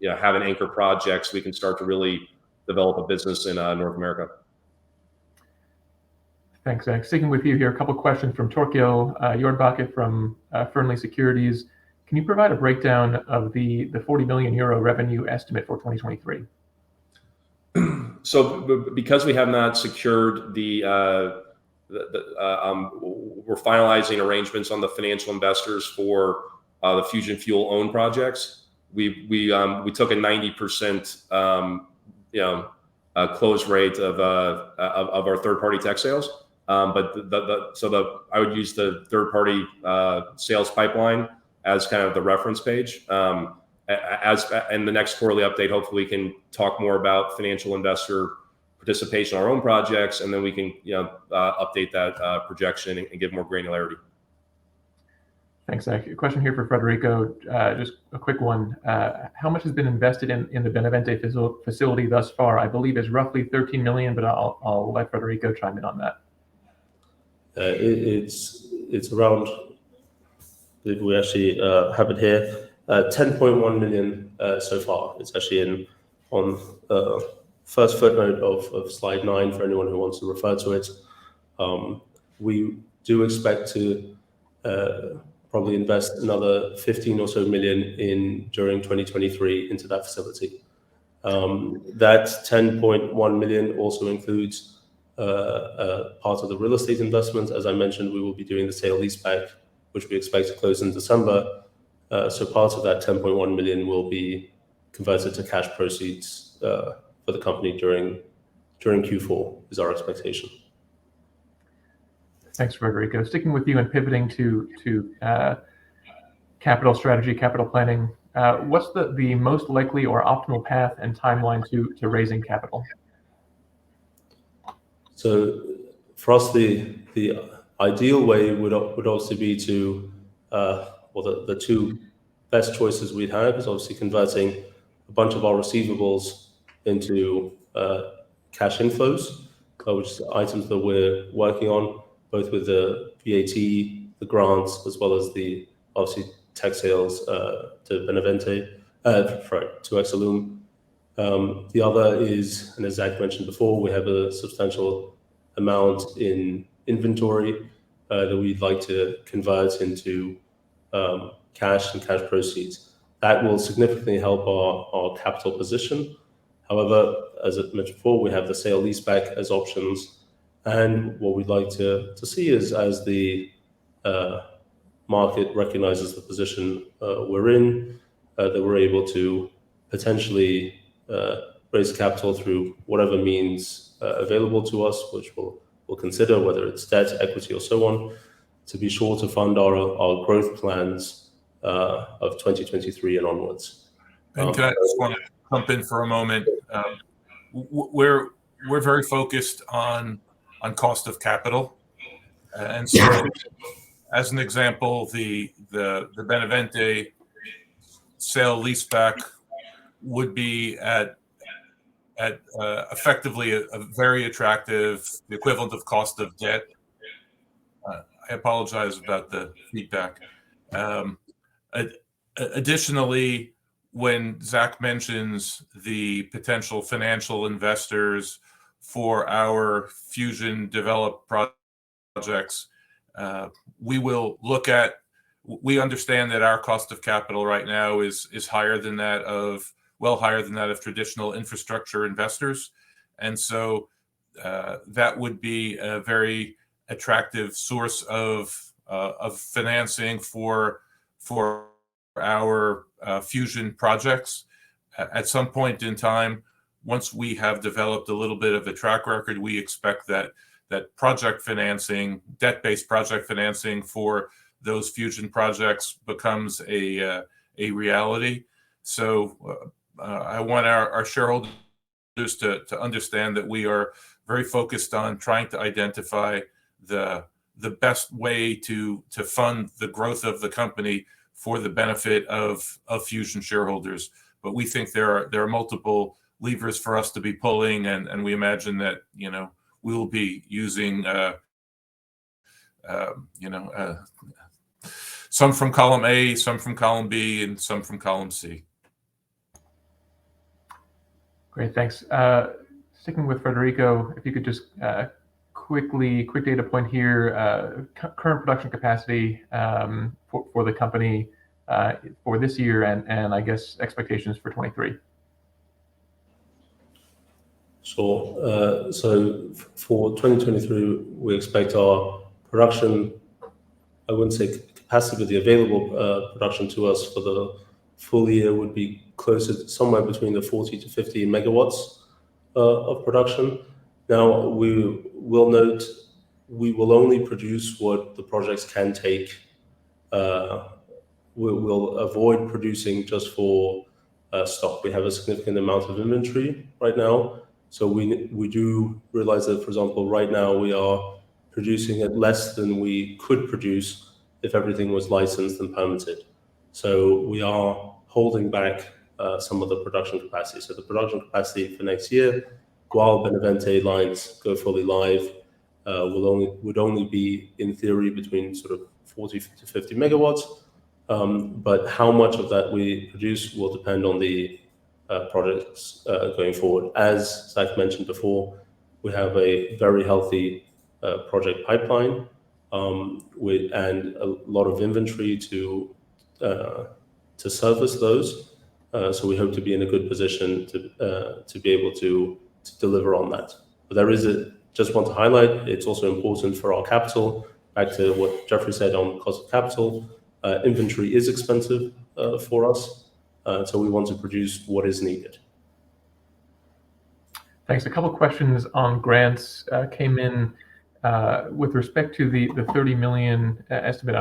have an anchor project so we can start to really develop a business in North America. Thanks, Zach. Sticking with you here, a couple of questions from Torkil Jordbakke from Fernley Securities. Can you provide a breakdown of the 40 million euro revenue estimate for 2023? So because we have not secured we're finalizing arrangements on the financial investors for the Fusion Fuel owned projects. We took a 90% close rate of our third party tech sales. But I would use the third party sales pipeline as kind of the reference page. As in the next quarterly update, hopefully we can talk more about financial investor participation in our own projects, and then we can update that projection and give more granularity. Thanks, Zach. A question here for Federico, just a quick one. How much has been invested in the Benavente facility thus far? I believe it's roughly 13 million, but I'll let Federico chime in on that. It's around, we actually have it here, 10.1 million so far. It's actually on first footnote of slide 9 for anyone who wants to refer to it. We do expect to probably invest another 15 or so million during 2023 into that facility. That 10.1 million also includes part of the real estate investment. As I mentioned, we will be doing the sale leaseback, which we expect to close in December. So part of that 10.1 million will be converted to cash proceeds for the company during Q4 is our expectation. Thanks, Federico. Sticking with you and pivoting to capital strategy, capital planning, what's the most likely or optimal path and timeline to raising capital? So for us, the ideal way would also be to, the two best choices we'd have is obviously converting a bunch of our receivables into cash inflows, which is items that we're working on, both with the VAT, the grants, as well as the obviously tech sales to Benavente, to Exolum. The other is, and as Zach mentioned before, we have a substantial amount in inventory that we'd like to convert into cash and cash proceeds. That will significantly help our capital position. However, as I mentioned before, we have the sale leaseback as options. And what we'd like to see is as the market recognizes the position we're in, that we're able to potentially raise capital through whatever means available to us, which we'll consider, whether it's debt, equity, or so on, to be sure to fund our growth plans of 2023 and onwards. And can I just jump in for a moment. We're very focused on cost of capital, and so as an example, the Benavente sale leaseback would be at effectively a very attractive, the equivalent of cost of debt. I apologize about the feedback. Additionally, when Zach mentions the potential financial investors for our Fusion developed projects, we will look at. We understand that our cost of capital right now is higher than that of traditional infrastructure investors, and so that would be a very attractive source of financing for our Fusion projects. At some point in time, once we have developed a little bit of a track record, we expect that project financing, debt-based project financing for those Fusion projects becomes a reality. So I want our shareholders to understand that we are very focused on trying to identify the best way to fund the growth of the company for the benefit of Fusion shareholders. But we think there are multiple levers for us to be pulling, and we imagine that we will be using some from column A, some from column B, and some from column C. Great, thanks. Sticking with Federico, if you could just quick data point here, current production capacity for the company for this year, and I guess expectations for 23. Sure. So for 2023, we expect our production, I wouldn't say capacity, but the available production to us for the full year would be closer to somewhere between the 40 to 50 megawatts of production. Now, we will note we will only produce what the projects can take. We'll avoid producing just for stock. We have a significant amount of inventory right now. So we do realize that, for example, right now we are producing at less than we could produce if everything was licensed and permitted. So we are holding back some of the production capacity. So the production capacity for next year, while Benavente lines go fully live, would only be, in theory, between sort of 40 to 50 megawatts. But how much of that we produce will depend on the projects going forward. As Zach mentioned before, we have a very healthy project pipeline and a lot of inventory to service those. So we hope to be in a good position to be able to deliver on that. But just want to highlight, it's also important for our capital. Back to what Jeffrey said on cost of capital, inventory is expensive for us. So we want to produce what is needed. Thanks. A couple questions on grants came in with respect to the 30 million estimate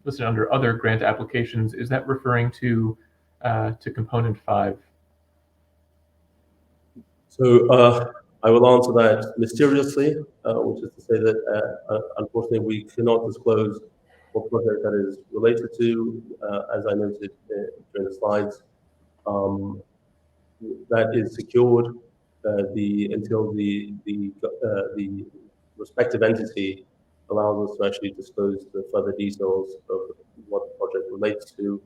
listed under other grant applications. Is that referring to component 5? So I will answer that mysteriously, which is to say that unfortunately we cannot disclose what project that is related to. As I noted during the slides, that is secured until the respective entity allows us to actually disclose the further details of what the project relates to.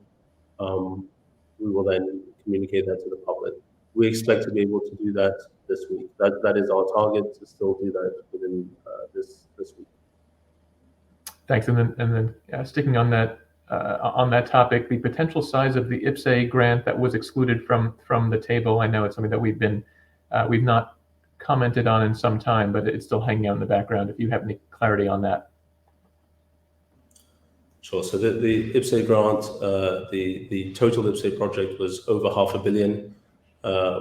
We will then communicate that to the public. We expect to be able to do that this week. That is our target, to still do that within this week. Thanks. And then sticking on that topic, the potential size of the IPCEI grant that was excluded from the table. I know it's something that we've not commented on in some time, but it's still hanging out in the background. If you have any clarity on that. Sure. So the IPCEI grant, the total IPCEI project was over $500 million.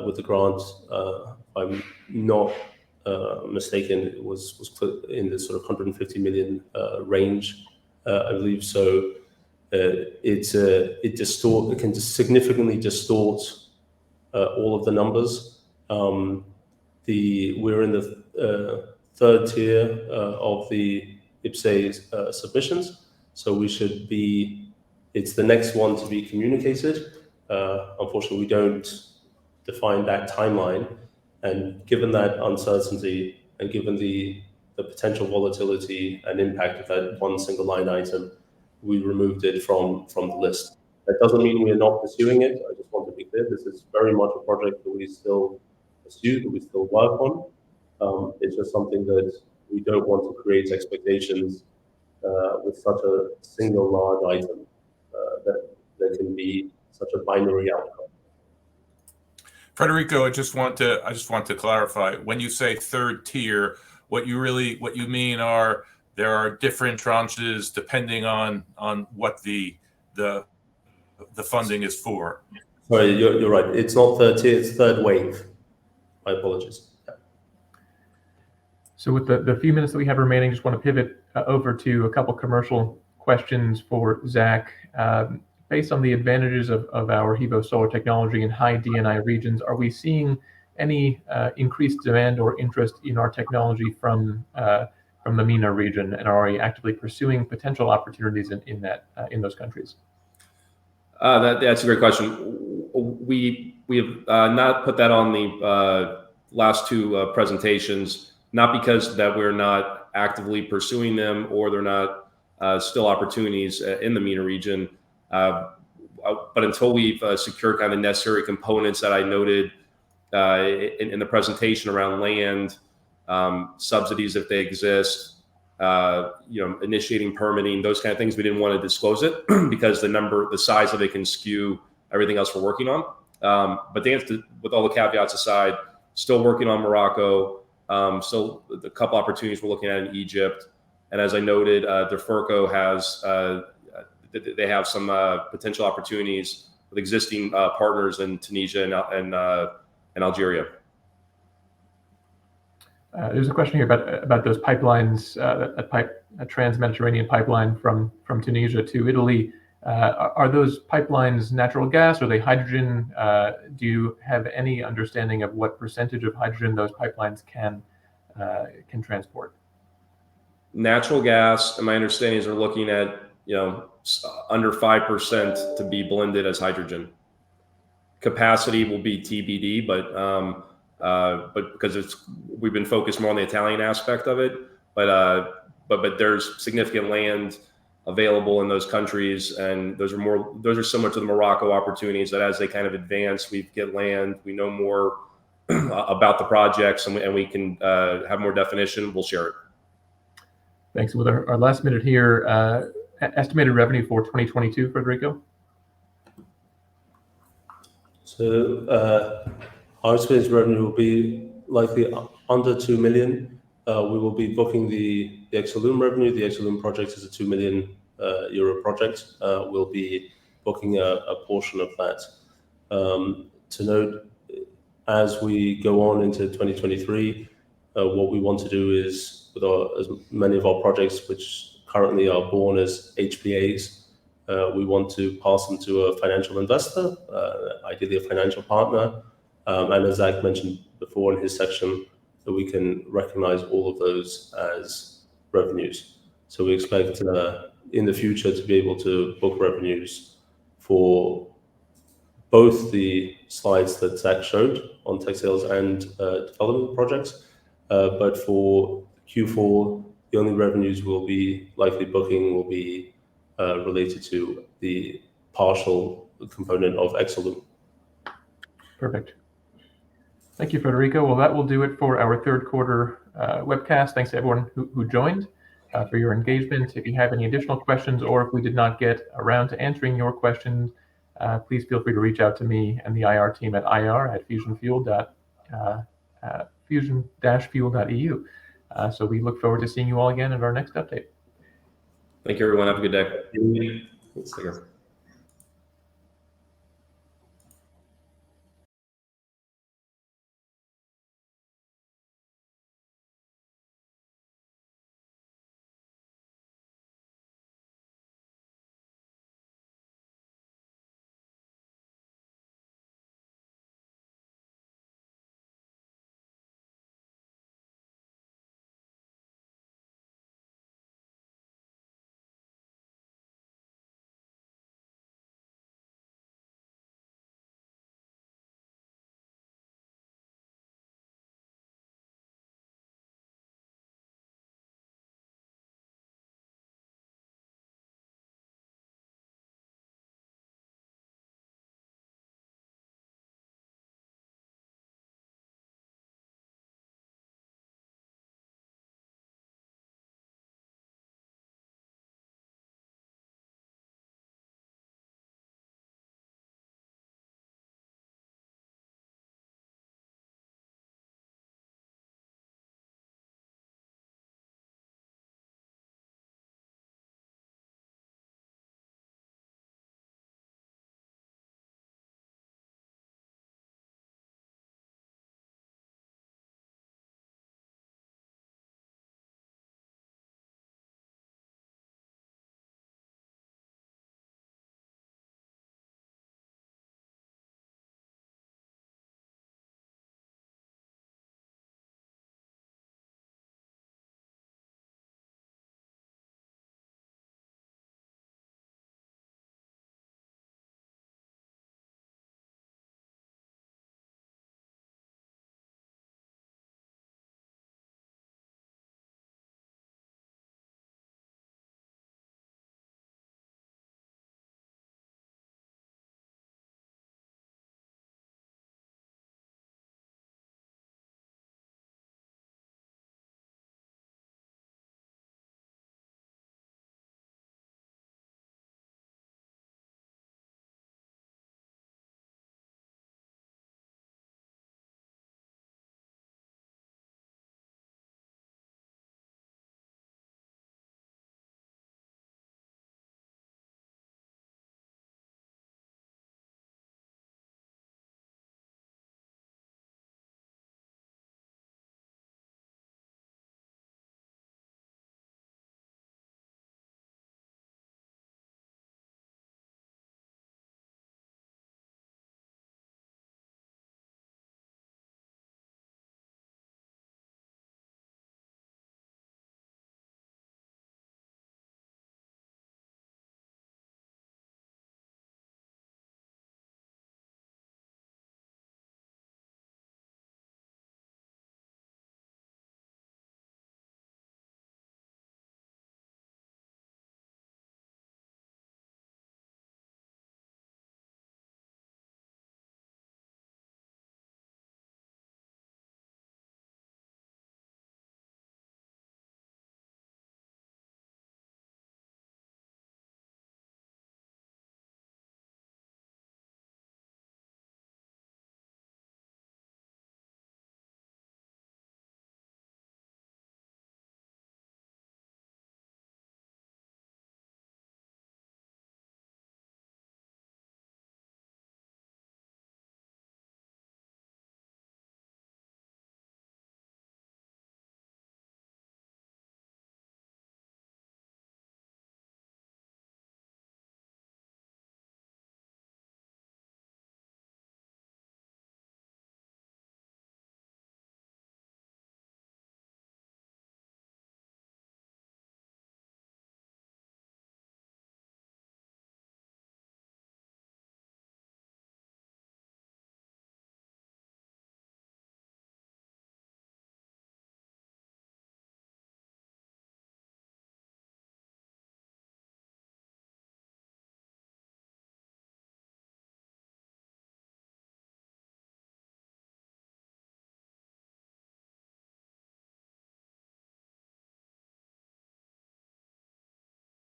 With the grant, if I'm not mistaken, it was in the sort of 150 million range, I believe. So it can significantly distort all of the numbers. We're in the third tier of the IPCEI submissions, so we should be. It's the next one to be communicated. Unfortunately, we don't define that timeline, and given that uncertainty and given the potential volatility and impact of that one single line item, we removed it from the list. That doesn't mean we are not pursuing it. I just want to be clear, this is very much a project that we still pursue, that we still work on. It's just something that we don't want to create expectations with such a single large item that can be such a binary outcome. Federico, I just want to clarify. When you say third tier, what you mean are there are different tranches depending on what the funding is for. Sorry, you're right. It's not third tier, it's third wave. My apologies. Yeah. So with the few minutes that we have remaining, just want to pivot over to a couple commercial questions for Zach. Based on the advantages of our HEVO solar technology in high DNI regions, are we seeing any increased demand or interest in our technology from the MENA region, and are we actively pursuing potential opportunities in those countries? That's a great question. We have not put that on the last two presentations, not because that we're not actively pursuing them or they're not still opportunities in the MENA region. But until we've secured kind of the necessary components that I noted in the presentation around land, subsidies if they exist, initiating permitting, those kind of things, we didn't want to disclose it because the size of it can skew everything else we're working on. But with all the caveats aside, still working on Morocco, still a couple opportunities we're looking at in Egypt. And as I noted, Duferco has, they have some potential opportunities with existing partners in Tunisia and Algeria. There's a question here about those pipelines, a trans-Mediterranean pipeline from Tunisia to Italy. Are those pipelines natural gas? Are they hydrogen? Do you have any understanding of what percentage of hydrogen those pipelines can transport? Natural gas, and my understanding is we're looking at under 5% to be blended as hydrogen. Capacity will be TBD, but because we've been focused more on the Italian aspect of it, but there's significant land available in those countries, and those are similar to the Morocco opportunities that as they kind of advance, we get land, we know more about the projects, and we can have more definition, we'll share it. Thanks. With our last minute here, estimated revenue for 2022, Federico? So our estimated revenue will be likely under 2 million. We will be booking the Exolum revenue. The Exolum project is a 2 million euro project. We'll be booking a portion of that. To note, as we go on into 2023, what we want to do is, with as many of our projects, which currently are born as HPAs, we want to pass them to a financial investor, ideally a financial partner. And as Zach mentioned before in his section, that we can recognize all of those as revenues. So we expect in the future to be able to book revenues for both the slides that Zach showed on tech sales and development projects. But for Q4, the only revenues we'll be likely booking will be related to the partial component of Exolum. Perfect. Thank you, Federico. Well, that will do it for our third quarter webcast. Thanks to everyone who joined for your engagement. If you have any additional questions, or if we did not get around to answering your questions, please feel free to reach out to me and the IR team at ir@fusion-fuel.eu. So we look forward to seeing you all again in our next update. Thank you, everyone. Have a good day. Thanks.